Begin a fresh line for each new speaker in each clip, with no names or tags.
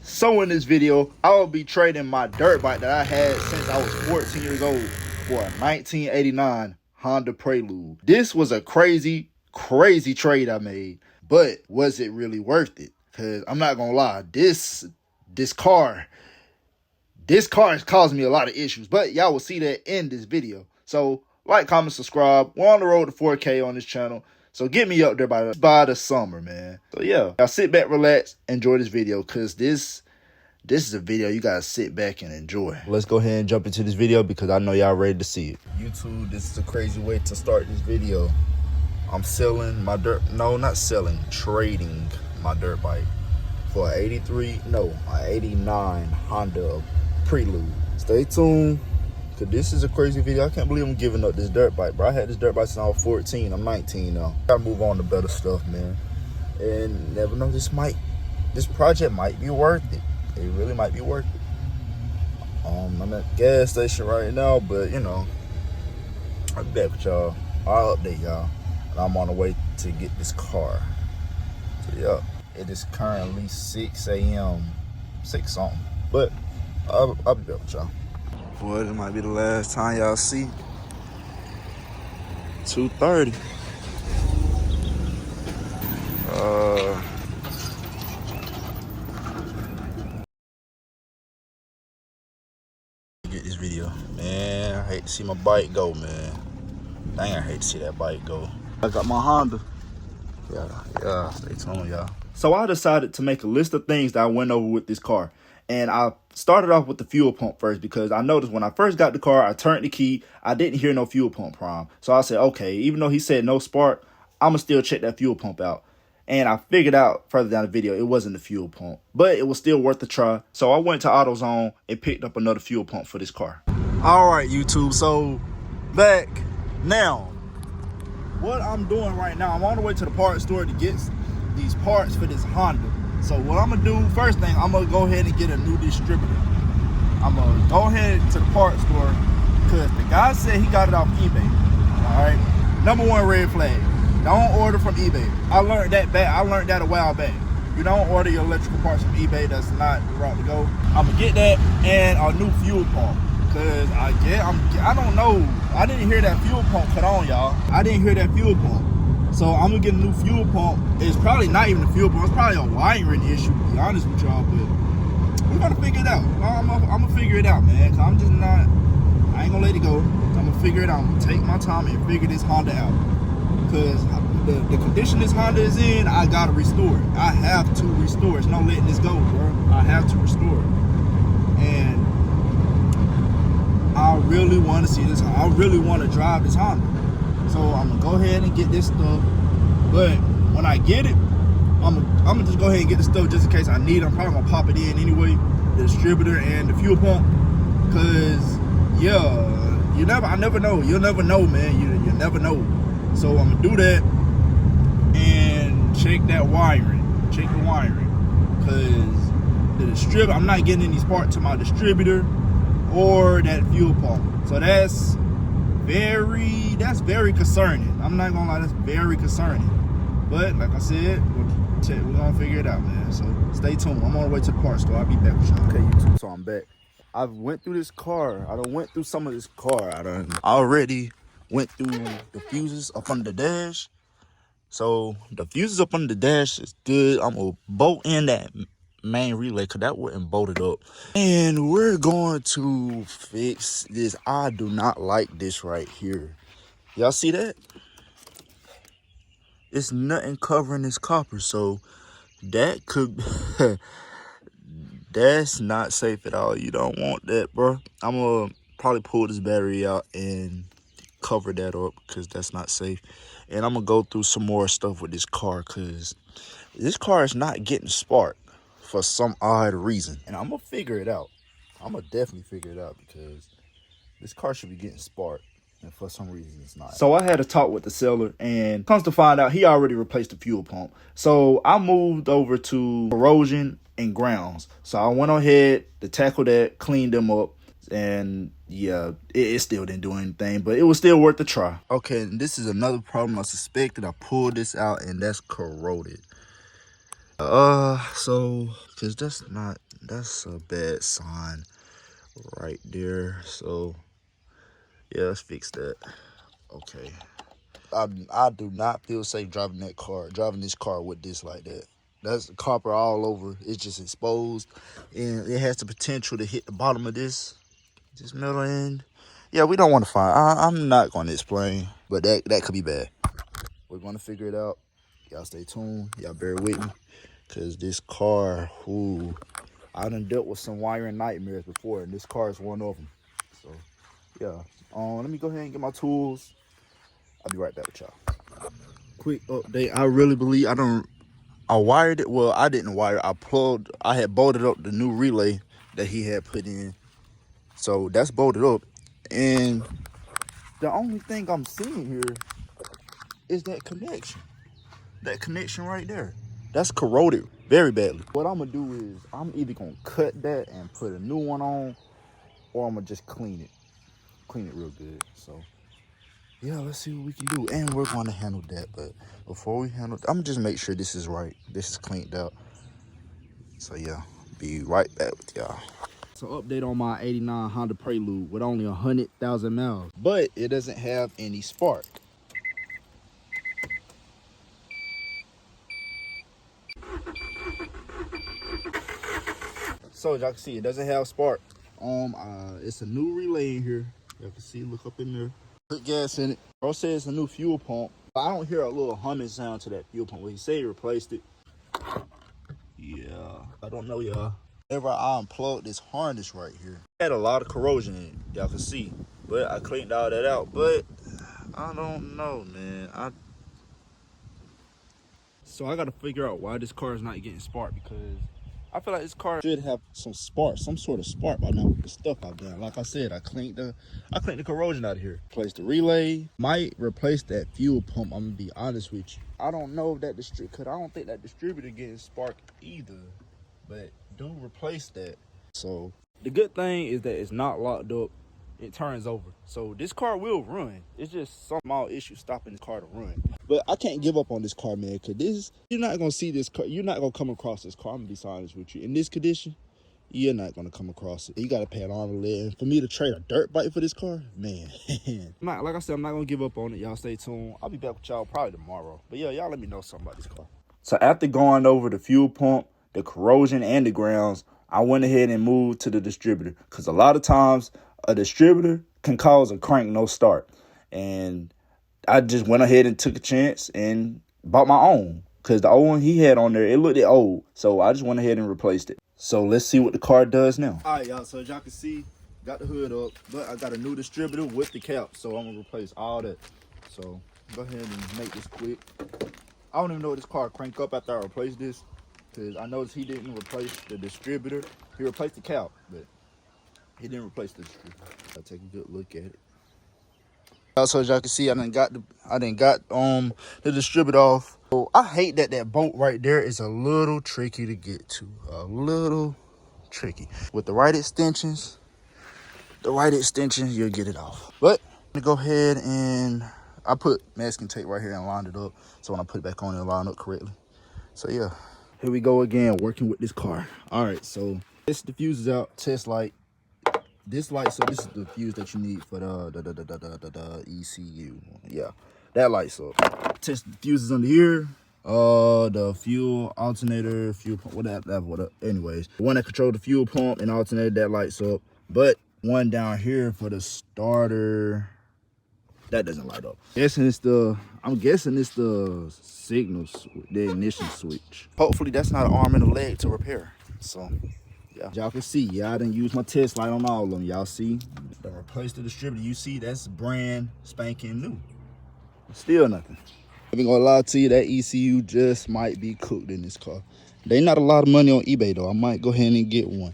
So in this video, I will be trading my dirt bike that I had since I was 14 years old for a 1989 Honda Prelude. This was a crazy trade I made, but was it really worth it? Cause I'm not gonna lie, this car has caused me a lot of issues, but y'all will see that in this video. So like, comment, subscribe. We're on the road to 4K on this channel. So get me up there by the summer, man. So yeah, y'all sit back, relax, enjoy this video, cause this is a video you gotta sit back and enjoy. Let's go ahead and jump into this video because I know y'all ready to see it. YouTube, this is a crazy way to start this video. I'm selling my trading my dirt bike for an 89 Honda Prelude. Stay tuned, cause this is a crazy video. I can't believe I'm giving up this dirt bike, bro. I had this dirt bike since I was 14. I'm 19 now. Gotta move on to better stuff, man. And never know, this project might be worth it. It really might be worth it. I'm at the gas station right now, but you know, I'll be back with y'all. I'll update y'all. And I'm on the way to get this car. So yeah, it is currently 6 a.m. 6 something. But I'll be back with y'all. Boy, this might be the last time y'all see 2:30. Get this video, man. I hate to see my bike go, man. Dang, I hate to see that bike go. I got my Honda. Yeah, stay tuned, y'all. So I decided to make a list of things that I went over with this car. And I started off with the fuel pump first because I noticed when I first got the car, I turned the key, I didn't hear no fuel pump prime. So I said, okay, even though he said no spark, I'ma still check that fuel pump out. And I figured out further down the video, it wasn't the fuel pump, but it was still worth a try. So I went to AutoZone and picked up another fuel pump for this car. All right, YouTube, so back now. What I'm doing right now, I'm on the way to the parts store to get these parts for this Honda. So what I'm gonna do, first thing, I'm gonna go ahead and get a new distributor. I'm gonna go ahead to the parts store because the guy said he got it off eBay. All right, number one red flag. Don't order from eBay. I learned that a while back. You don't order your electrical parts from eBay. That's not the route to go. I'm gonna get that and a new fuel pump. Cause I don't know. I didn't hear that fuel pump cut on, y'all. I didn't hear that fuel pump. So I'm gonna get a new fuel pump. It's probably not even a fuel pump. It's probably a wiring issue, to be honest with y'all. But we're gonna figure it out. I'm gonna figure it out, man. Cause I ain't gonna let it go. I'm gonna figure it out. I'm gonna take my time and figure this Honda out. Cause the condition this Honda is in, I gotta restore it. I have to restore it. There's no letting this go, bro. I have to restore it. And I really want to see this. I really want to drive this Honda. So I'm gonna go ahead and get this stuff. But when I get it, I'm gonna just go ahead and get the stuff just in case I need it. I'm probably gonna pop it in anyway, the distributor and the fuel pump. Cause yeah, I never know. You'll never know, man. You never know. So I'm gonna do that and check that wiring. Check the wiring. Cause the distributor, I'm not getting any parts to my distributor or that fuel pump. So that's very concerning. I'm not gonna lie, that's very concerning. But like I said, we're gonna figure it out, man. So stay tuned. I'm on the way to the parts store. I'll be back with y'all. Okay, YouTube, so I'm back. I went through this car. I done went through some of this car. I already went through the fuses up under the dash. So the fuses up under the dash is good. I'm gonna bolt in that main relay because that wouldn't bolted up. And we're going to fix this. I do not like this right here. Y'all see that? It's nothing covering this copper, so that could that's not safe at all. You don't want that, bro. I'm gonna probably pull this battery out and cover that up because that's not safe. And I'm gonna go through some more stuff with this car because this car is not getting spark for some odd reason. And I'm gonna figure it out. I'm gonna definitely figure it out because this car should be getting spark, and for some reason it's not. So I had a talk with the seller, and comes to find out he already replaced the fuel pump. So I moved over to corrosion and grounds. So I went ahead to tackle that, cleaned them up, and yeah, it still didn't do anything, but it was still worth a try. Okay, and this is another problem I suspected. I pulled this out and that's corroded. So, cause that's a bad sign right there. So, yeah, let's fix that. Okay. I do not feel safe driving this car with this like that. That's copper all over. It's just exposed, and it has the potential to hit the bottom of this metal end. Yeah, we don't want to find. I'm not going to explain, but that could be bad. We're going to figure it out. Y'all stay tuned. Y'all bear with me, cause this car, ooh, I done dealt with some wiring nightmares before, and this car is one of them. So, yeah. Let me go ahead and get my tools. I'll be right back with y'all. Quick update. I really believe I wired it. Well, I didn't wire it. I had bolted up the new relay that he had put in. So that's bolted up. And the only thing I'm seeing here is that connection. That connection right there. That's corroded very badly. What I'm gonna do is I'm either gonna cut that and put a new one on, or I'm gonna just clean it. Clean it real good. So yeah, let's see what we can do. And we're gonna handle that. But before we handle I'm gonna just make sure this is right. This is cleaned out. So yeah, be right back with y'all. So update on my 89 Honda Prelude with only 100,000 miles. But it doesn't have any spark. So as y'all can see, it doesn't have spark. It's a new relay in here. Y'all can see, look up in there. Put gas in it. Bro says it's a new fuel pump. I don't hear a little humming sound to that fuel pump. Well, he said he replaced it. Yeah, I don't know, y'all. Whenever I unplugged this harness right here, it had a lot of corrosion in it, y'all can see. But I cleaned all that out. But I don't know, man. So I gotta figure out why this car is not getting spark, because I feel like this car should have some spark, some sort of spark by now with the stuff I've done. Like I said, I cleaned the corrosion out of here. Replaced the relay. Might replace that fuel pump. I'm gonna be honest with you. I don't know if that I don't think that distributor getting spark either. But do replace that. So the good thing is that it's not locked up. It turns over. So this car will run. It's just some small issue stopping this car to run. But I can't give up on this car, man, because you're not going to see this car. You're not going to come across this car. I'm going to be honest with you. In this condition, you're not going to come across it. You got to pay an arm and leg. And for me to trade a dirt bike for this car, man. Like I said, I'm not going to give up on it. Y'all stay tuned. I'll be back with y'all probably tomorrow. But yeah, y'all let me know something about this car. So after going over the fuel pump, the corrosion, and the grounds, I went ahead and moved to the distributor, because a lot of times a distributor can cause a crank no start. And I just went ahead and took a chance and bought my own, because the old one he had on there, it looked old. So I just went ahead and replaced it. So let's see what the car does now. All right, y'all. So as y'all can see, got the hood up, but I got a new distributor with the cap. So I'm going to replace all that. So go ahead and make this quick. I don't even know if this car crank up after I replace this, because I noticed he didn't replace the distributor. He replaced the cap, but he didn't replace the distributor. I'll take a good look at it. Also, as y'all can see, I done got the distributor off. So I hate that bolt right there is a little tricky to get to. A little tricky. With the right extensions, you'll get it off. But I'm gonna go ahead and I put masking tape right here and lined it up. So when I put it back on, it'll line up correctly. So yeah. Here we go again, working with this car. All right, so this diffuses out, test light. This light, so this is the fuse that you need for the ECU. Yeah, that lights up. Test the fuses under here. The fuel alternator, fuel pump, whatever. Anyways, the one that controls the fuel pump and alternator, that lights up. But one down here for the starter, that doesn't light up. I'm guessing it's the signal, the ignition switch. Hopefully that's not an arm and a leg to repair. So yeah, y'all can see, yeah, I didn't use my test light on all of them. Y'all see, I replaced the distributor. You see, that's brand spanking new. Still nothing. I ain't gonna lie to you, that ECU just might be cooked in this car. They not a lot of money on eBay though. I might go ahead and get one.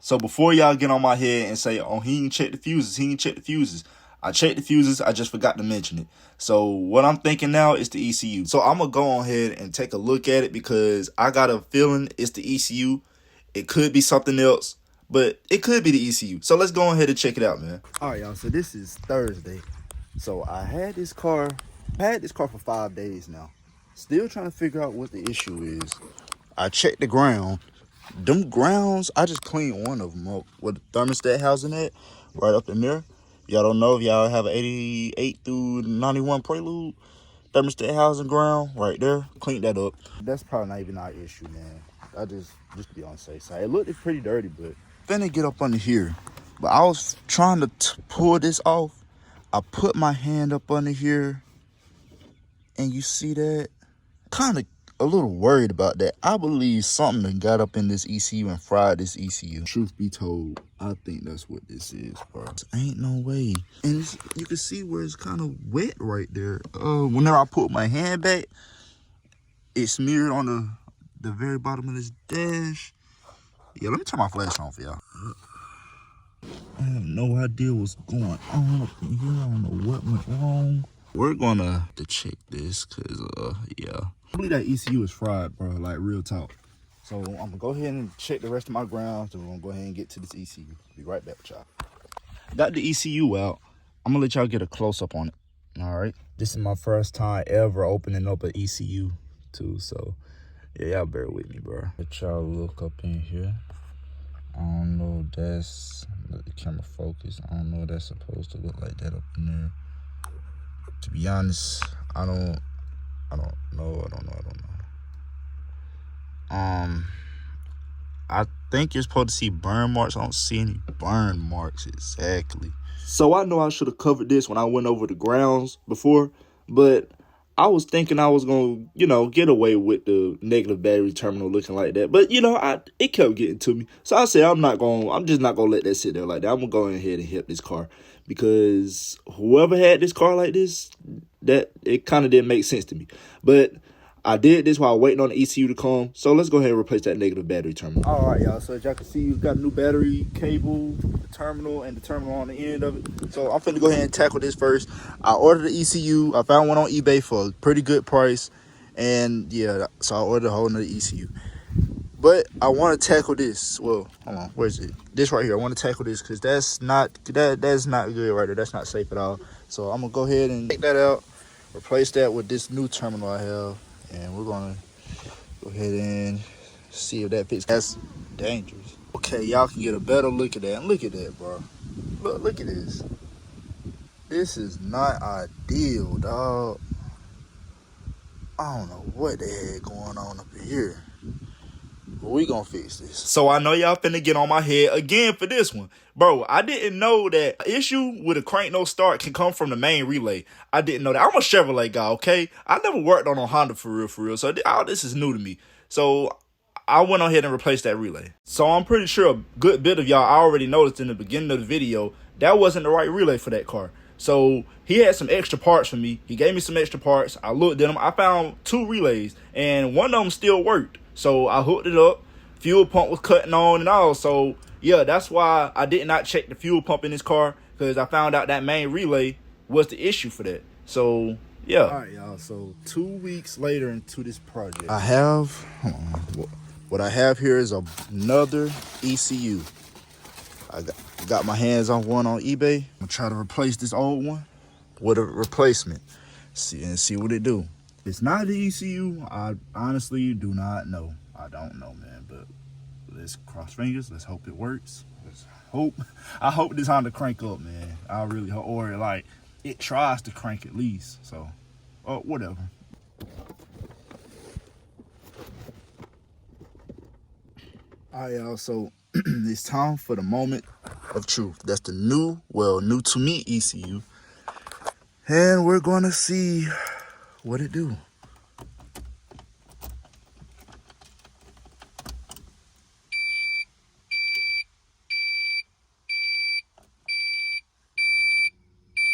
So before y'all get on my head and say, oh, he didn't check the fuses, I checked the fuses, I just forgot to mention it. So what I'm thinking now is the ECU. So I'm gonna go on ahead and take a look at it, because I got a feeling it's the ECU. It could be something else, but it could be the ECU. So let's go ahead and check it out, man. All right, y'all. So this is Thursday. So I had this car for 5 days now. Still trying to figure out what the issue is. I checked the ground. Them grounds, I just cleaned one of them up with the thermostat housing at, right up in there. Y'all don't know if y'all have an 88 through 91 Prelude thermostat housing ground right there. Cleaned that up. That's probably not even our issue, man. I just to be on the safe side. It looked pretty dirty, but finna get up under here. But I was trying to pull this off. I put my hand up under here, and you see that? Kind of a little worried about that. I believe something that got up in this ECU and fried this ECU. Truth be told, I think that's what this is, bro. Ain't no way. And you can see where it's kind of wet right there. Whenever I put my hand back, it smeared on the very bottom of this dash. Yeah, let me turn my flash on for y'all. I have no idea what's going on up in here. I don't know what went wrong. We're gonna check this, cause yeah. I believe that ECU is fried, bro, like real talk. So I'm gonna go ahead and check the rest of my grounds, and we're gonna go ahead and get to this ECU. Be right back with y'all. Got the ECU out. I'm gonna let y'all get a close up on it. All right. This is my first time ever opening up an ECU too, so yeah, y'all bear with me, bro. Let y'all look up in here. I don't know if that's, let the camera focus. I don't know if that's supposed to look like that up in there. To be honest, I don't know. I think you're supposed to see burn marks. I don't see any burn marks exactly. So I know I should have covered this when I went over the grounds before, but I was thinking I was gonna, get away with the negative battery terminal looking like that. But it kept getting to me. So I said I'm just not gonna let that sit there like that. I'm gonna go ahead and hit this car, because whoever had this car like this, that it kind of didn't make sense to me. But I did this while waiting on the ECU to come. So let's go ahead and replace that negative battery terminal. All right, y'all. So as y'all can see, we've got a new battery cable, the terminal, and the terminal on the end of it. So I'm finna go ahead and tackle this first. I ordered the ECU. I found one on eBay for a pretty good price. And yeah, so I ordered a whole nother ECU. But I want to tackle this. Well, hold on. Where's it? This right here. I want to tackle this because that's not good right there. That's not safe at all. So I'm going to go ahead and take that out, replace that with this new terminal I have. And we're gonna go ahead and see if that fits. That's dangerous. Okay, y'all can get a better look at that. And look at that, bro. Look at this. This is not ideal, dog. I don't know what the heck going on up here. But we gonna fix this. So I know y'all finna get on my head again for this one. Bro, I didn't know that issue with a crank no start can come from the main relay. I didn't know that. I'm a Chevrolet guy, okay? I never worked on a Honda for real. So all this is new to me. So I went ahead and replaced that relay. So I'm pretty sure a good bit of y'all already noticed in the beginning of the video, that wasn't the right relay for that car. So he had some extra parts for me. He gave me some extra parts. I looked at them. I found 2 relays, and one of them still worked. So I hooked it up. Fuel pump was cutting on and all. So yeah, that's why I did not check the fuel pump in this car, because I found out that main relay was the issue for that. So yeah. All right, y'all. So 2 weeks later into this project, I have what I have here is another ECU. I got my hands on one on eBay. I'm gonna try to replace this old one with a replacement. See what it do. It's not the ECU. I honestly do not know. I don't know, man. But let's cross fingers. Let's hope it works. I hope this Honda crank up, man. I really hope, or like it tries to crank at least. So, whatever. All right, y'all. So it's time for the moment of truth. That's the new to me ECU, and we're gonna see what it do.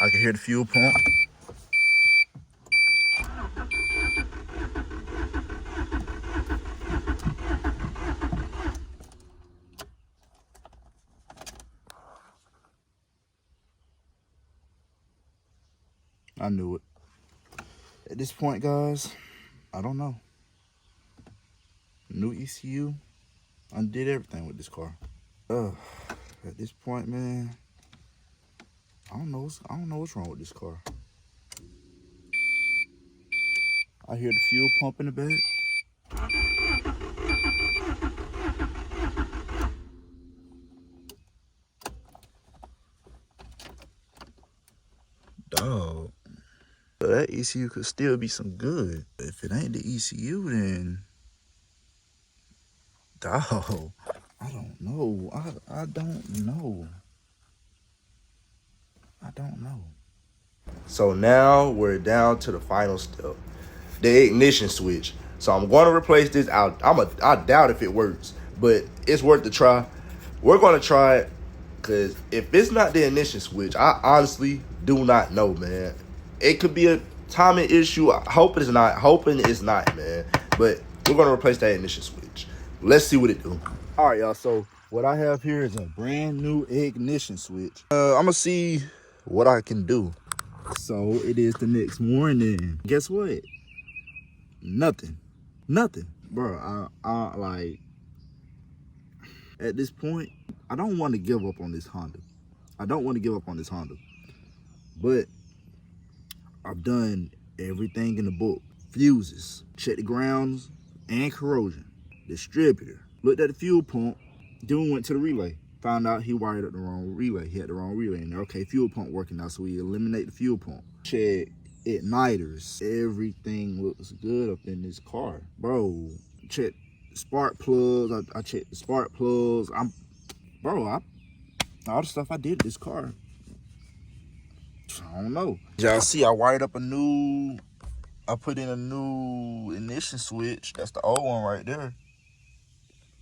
I can hear the fuel pump. I knew it. At this point, guys, I don't know. New ECU, undid everything with this car. At this point, man, I don't know what's wrong with this car. I hear the fuel pump in the back. Dog. So that ECU could still be some good. If it ain't the ECU, then dog, I don't know. I don't know. I don't know. So now we're down to the final step, the ignition switch. So I'm going to replace this. I doubt if it works, but it's worth the try. We're going to try it because if it's not the ignition switch, I honestly do not know, man. It could be a timing issue. I hope it's not. Hoping it's not, man. But we're going to replace that ignition switch. Let's see what it do. All right, y'all. So what I have here is a brand new ignition switch. I'm going to see what I can do. So it is the next morning. Guess what? Nothing. Bro, I like, at this point, I don't want to give up on this Honda. But I've done everything in the book. Fuses, check the grounds and corrosion. Distributor, looked at the fuel pump, then we went to the relay. Found out he wired up the wrong relay. He had the wrong relay in there. Okay, fuel pump working now, so we eliminate the fuel pump. Check igniters. Everything looks good up in this car. Bro, check spark plugs. I checked the spark plugs. All the stuff I did in this car, I don't know. Y'all see, I put in a new ignition switch. That's the old one right there.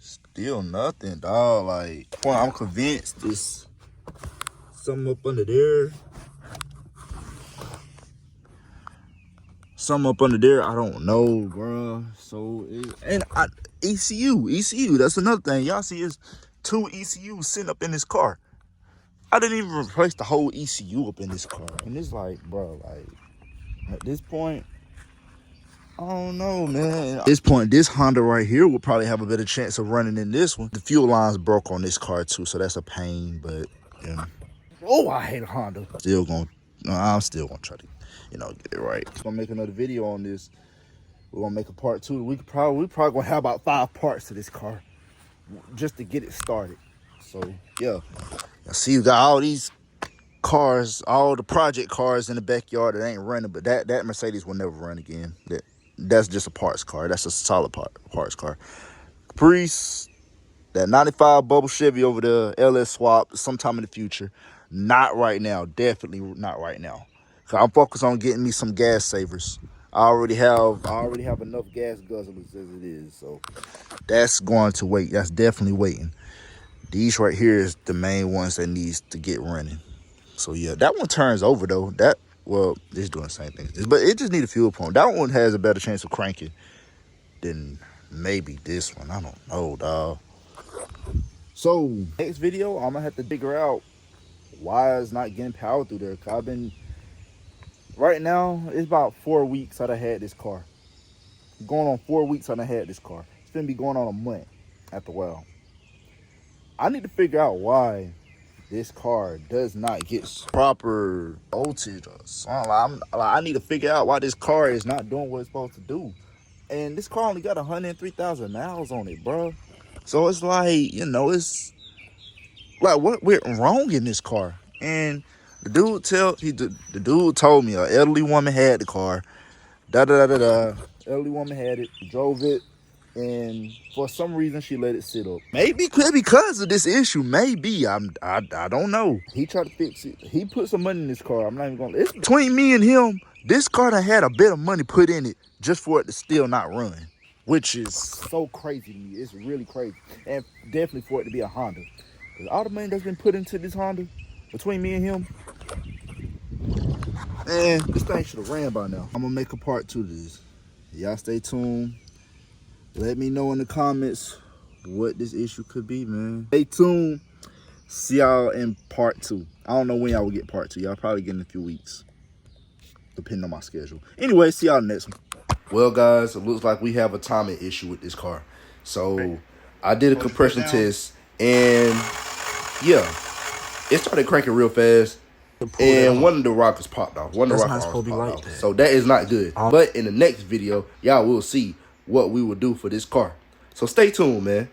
Still nothing, dog. Like, I'm convinced there's something up under there. I don't know, bro. So, ECU. That's another thing. Y'all see, is 2 ECUs sitting up in this car. I didn't even replace the whole ECU up in this car. And it's like, bro, like, at this point, I don't know, man. At this point, this Honda right here will probably have a better chance of running than this one. The fuel line's broke on this car too, so that's a pain, but, you know. Oh, I hate a Honda. I'm still gonna try to, get it right. I'm gonna make another video on this. We're gonna make a part 2. We probably gonna have about 5 parts to this car just to get it started. So, yeah. I see you got all these cars, all the project cars in the backyard that ain't running, but that Mercedes will never run again. That's just a parts car. That's a solid parts car. Caprice, that 95 bubble Chevy over there, LS swap sometime in the future. Not right now. Definitely not right now. I'm focused on getting me some gas savers. I already have enough gas guzzlers as it is, so that's going to wait. That's definitely waiting. These right here is the main ones that needs to get running. So yeah, that one turns over though. It's doing the same thing. But it just need a fuel pump. That one has a better chance of cranking than maybe this one. I don't know, dog. So next video, I'm gonna have to figure out why it's not getting power through there. Cause right now, it's about 4 weeks I done had this car. Going on 4 weeks I done had this car. It's gonna be going on a month at the well. I need to figure out why this car does not get proper voltage or something. I need to figure out why this car is not doing what it's supposed to do. And this car only got 103,000 miles on it, bro. So it's like, it's like, what went wrong in this car? And the dude told me an elderly woman had the car. Elderly woman had it, drove it, and for some reason she let it sit up. Maybe because of this issue. Maybe I don't know. He tried to fix it. He put some money in this car. I'm not even gonna. It's between me and him. This car done had a bit of money put in it just for it to still not run, which is so crazy to me. It's really crazy, and definitely for it to be a Honda. Cause all the money that's been put into this Honda between me and him, man, this thing should have ran by now. I'm gonna make a part 2 to this. Y'all stay tuned. Let me know in the comments what this issue could be, man. Stay tuned. See y'all in part 2. I don't know when y'all will get part 2. Y'all probably get in a few weeks, depending on my schedule. Anyway, see y'all in the next one. Well, guys, it looks like we have a timing issue with this car. So I did a compression test, and yeah, it started cranking real fast. And one of the rockers popped off. One of the rockers popped off. So that is not good. But in the next video, y'all will see what we will do for this car. So stay tuned, man.